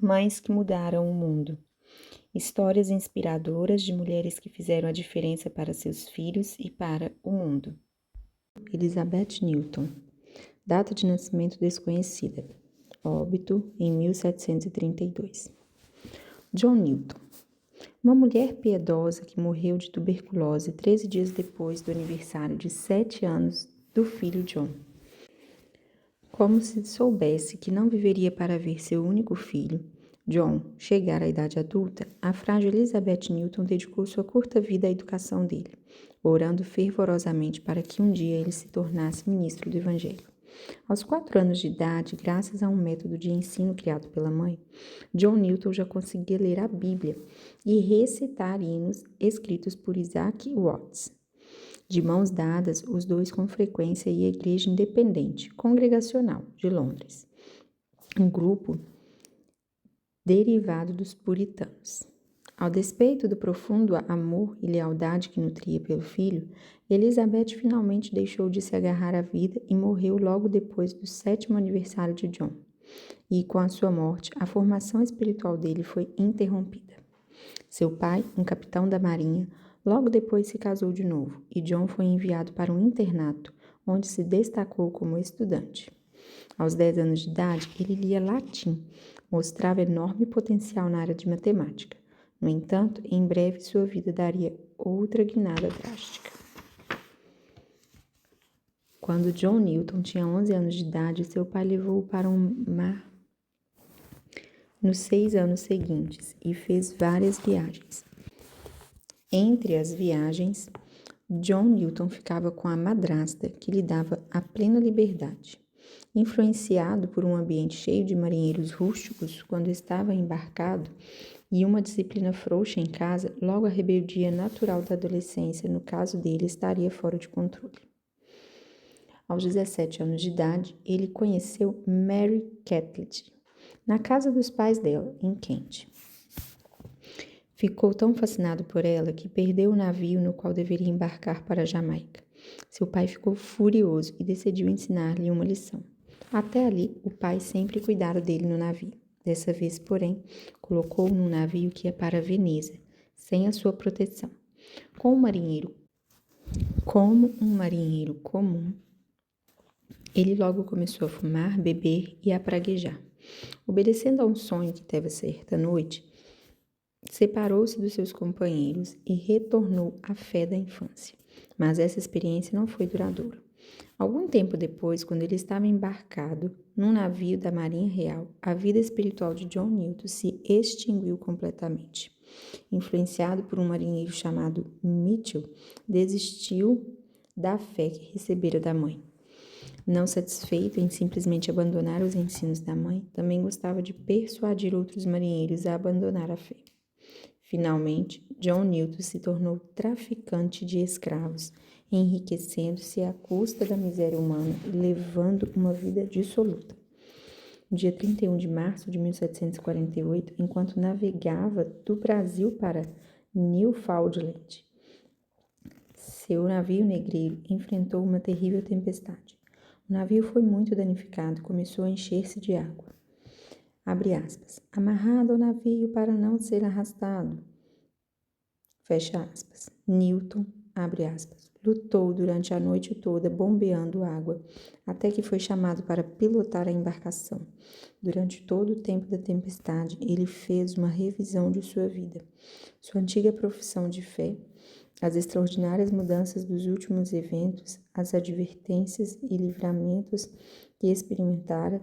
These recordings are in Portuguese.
Mães que mudaram o mundo. Histórias inspiradoras de mulheres que fizeram a diferença para seus filhos e para o mundo. Elizabeth Newton. Data de nascimento desconhecida. Óbito em 1732. John Newton. Uma mulher piedosa que morreu de tuberculose 13 dias depois do aniversário de 7 anos do filho John. Como se soubesse que não viveria para ver seu único filho, John, chegar à idade adulta, a frágil Elizabeth Newton dedicou sua curta vida à educação dele, orando fervorosamente para que um dia ele se tornasse ministro do Evangelho. Aos 4 anos de idade, graças a um método de ensino criado pela mãe, John Newton já conseguia ler a Bíblia e recitar hinos escritos por Isaac Watts. De mãos dadas, os dois com frequência iam à Igreja Independente, Congregacional, de Londres, um grupo derivado dos puritanos. Ao despeito do profundo amor e lealdade que nutria pelo filho, Elizabeth finalmente deixou de se agarrar à vida e morreu logo depois do 7º aniversário de John. E, com a sua morte, a formação espiritual dele foi interrompida. Seu pai, um capitão da marinha, logo depois se casou de novo e John foi enviado para um internato, onde se destacou como estudante. Aos 10 anos de idade, ele lia latim, mostrava enorme potencial na área de matemática. No entanto, em breve sua vida daria outra guinada drástica. Quando John Newton tinha 11 anos de idade, seu pai levou-o para um mar nos 6 anos seguintes e fez várias viagens. Entre as viagens, John Newton ficava com a madrasta, que lhe dava a plena liberdade. Influenciado por um ambiente cheio de marinheiros rústicos, quando estava embarcado, e uma disciplina frouxa em casa, logo a rebeldia natural da adolescência, no caso dele, estaria fora de controle. Aos 17 anos de idade, ele conheceu Mary Catlett, na casa dos pais dela, em Kent. Ficou tão fascinado por ela que perdeu o navio no qual deveria embarcar para a Jamaica. Seu pai ficou furioso e decidiu ensinar-lhe uma lição. Até ali, o pai sempre cuidara dele no navio. Dessa vez, porém, colocou-o num navio que ia para Veneza, sem a sua proteção. Como um marinheiro comum, ele logo começou a fumar, beber e a praguejar. Obedecendo a um sonho que teve certa noite, separou-se dos seus companheiros e retornou à fé da infância. Mas essa experiência não foi duradoura. Algum tempo depois, quando ele estava embarcado num navio da Marinha Real, a vida espiritual de John Newton se extinguiu completamente. Influenciado por um marinheiro chamado Mitchell, desistiu da fé que recebera da mãe. Não satisfeito em simplesmente abandonar os ensinos da mãe, também gostava de persuadir outros marinheiros a abandonar a fé. Finalmente, John Newton se tornou traficante de escravos, enriquecendo-se à custa da miséria humana e levando uma vida dissoluta. No dia 31 de março de 1748, enquanto navegava do Brasil para Newfoundland, seu navio negreiro enfrentou uma terrível tempestade. O navio foi muito danificado e começou a encher-se de água. Abre aspas. Amarrado ao navio para não ser arrastado. Fecha aspas. Newton, abre aspas, lutou durante a noite toda bombeando água, até que foi chamado para pilotar a embarcação. Durante todo o tempo da tempestade, ele fez uma revisão de sua vida. Sua antiga profissão de fé, as extraordinárias mudanças dos últimos eventos, as advertências e livramentos que experimentara,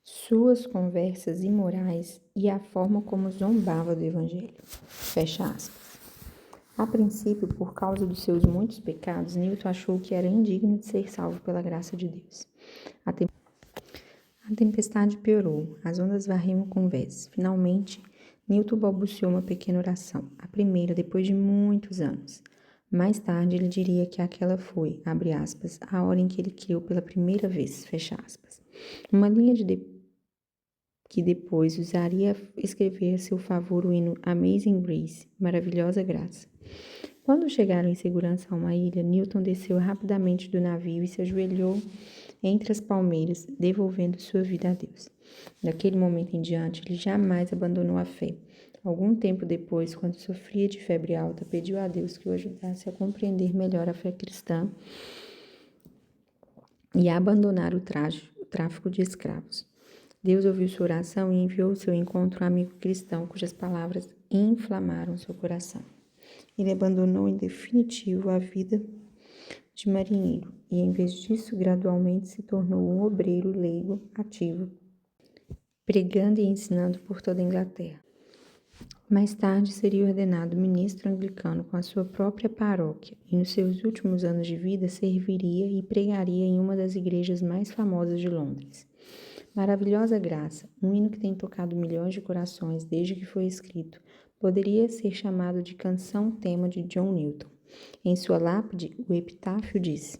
suas conversas imorais e a forma como zombava do Evangelho. Fecha aspas. A princípio, por causa dos seus muitos pecados, Newton achou que era indigno de ser salvo pela graça de Deus. A tempestade piorou, as ondas varriam o convés. Finalmente, Newton balbuciou uma pequena oração, a primeira depois de muitos anos. Mais tarde, ele diria que aquela foi, abre aspas, a hora em que ele creu pela primeira vez, fecha aspas. Uma linha que depois usaria a escrever a seu favor o hino Amazing Grace, Maravilhosa Graça. Quando chegaram em segurança a uma ilha, Newton desceu rapidamente do navio e se ajoelhou entre as palmeiras, devolvendo sua vida a Deus. Daquele momento em diante, ele jamais abandonou a fé. Algum tempo depois, quando sofria de febre alta, pediu a Deus que o ajudasse a compreender melhor a fé cristã e a abandonar o tráfico de escravos. Deus ouviu sua oração e enviou ao seu encontro um amigo cristão, cujas palavras inflamaram seu coração. Ele abandonou em definitivo a vida de marinheiro e, em vez disso, gradualmente se tornou um obreiro leigo ativo, pregando e ensinando por toda a Inglaterra. Mais tarde seria ordenado ministro anglicano com a sua própria paróquia e, nos seus últimos anos de vida, serviria e pregaria em uma das igrejas mais famosas de Londres. Maravilhosa Graça, um hino que tem tocado milhões de corações desde que foi escrito, poderia ser chamado de canção-tema de John Newton. Em sua lápide, o epitáfio diz,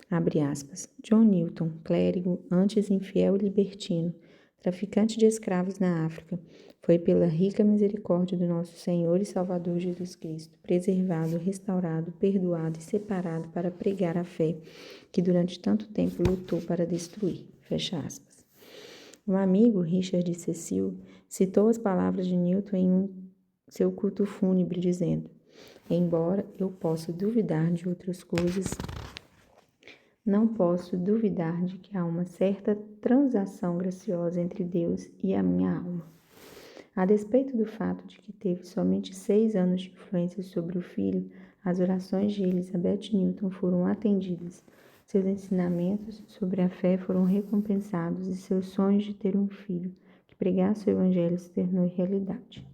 abre aspas, John Newton, clérigo, antes infiel e libertino, traficante de escravos na África, foi pela rica misericórdia do nosso Senhor e Salvador Jesus Cristo, preservado, restaurado, perdoado e separado para pregar a fé que durante tanto tempo lutou para destruir. Fecha aspas. Um amigo, Richard Cecil, citou as palavras de Newton em seu culto fúnebre, dizendo, embora eu possa duvidar de outras coisas, não posso duvidar de que há uma certa transação graciosa entre Deus e a minha alma. A despeito do fato de que teve somente 6 anos de influência sobre o filho, as orações de Elizabeth Newton foram atendidas. Seus ensinamentos sobre a fé foram recompensados e seus sonhos de ter um filho que pregasse o evangelho se tornou realidade.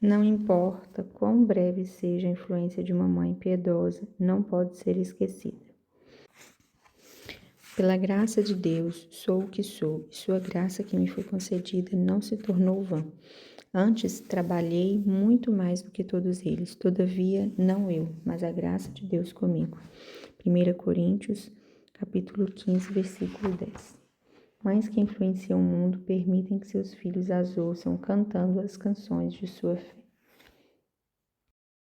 Não importa quão breve seja a influência de uma mãe piedosa, não pode ser esquecida. Pela graça de Deus, sou o que sou, e sua graça que me foi concedida não se tornou vã. Antes, trabalhei muito mais do que todos eles, todavia, não eu, mas a graça de Deus comigo. 1 Coríntios, capítulo 15, versículo 10. Mães que influenciam o mundo permitem que seus filhos as ouçam cantando as canções de sua fé.